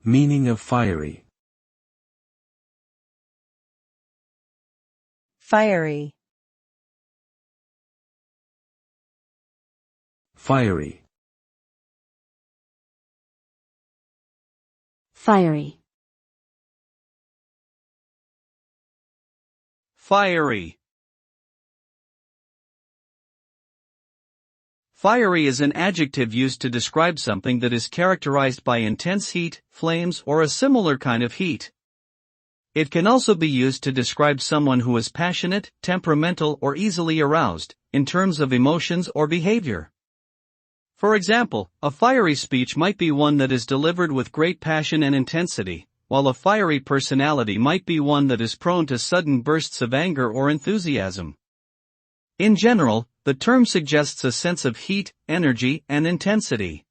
Meaning of fiery. Fiery. Fiery. Fiery. Fiery. Fiery is an adjective used to describe something that is characterized by intense heat, flames, or a similar kind of heat. It can also be used to describe someone who is passionate, temperamental, or easily aroused, in terms of emotions or behavior. For example, a fiery speech might be one that is delivered with great passion and intensity, while a fiery personality might be one that is prone to sudden bursts of anger or enthusiasm. In general, the term suggests a sense of heat, energy, and intensity.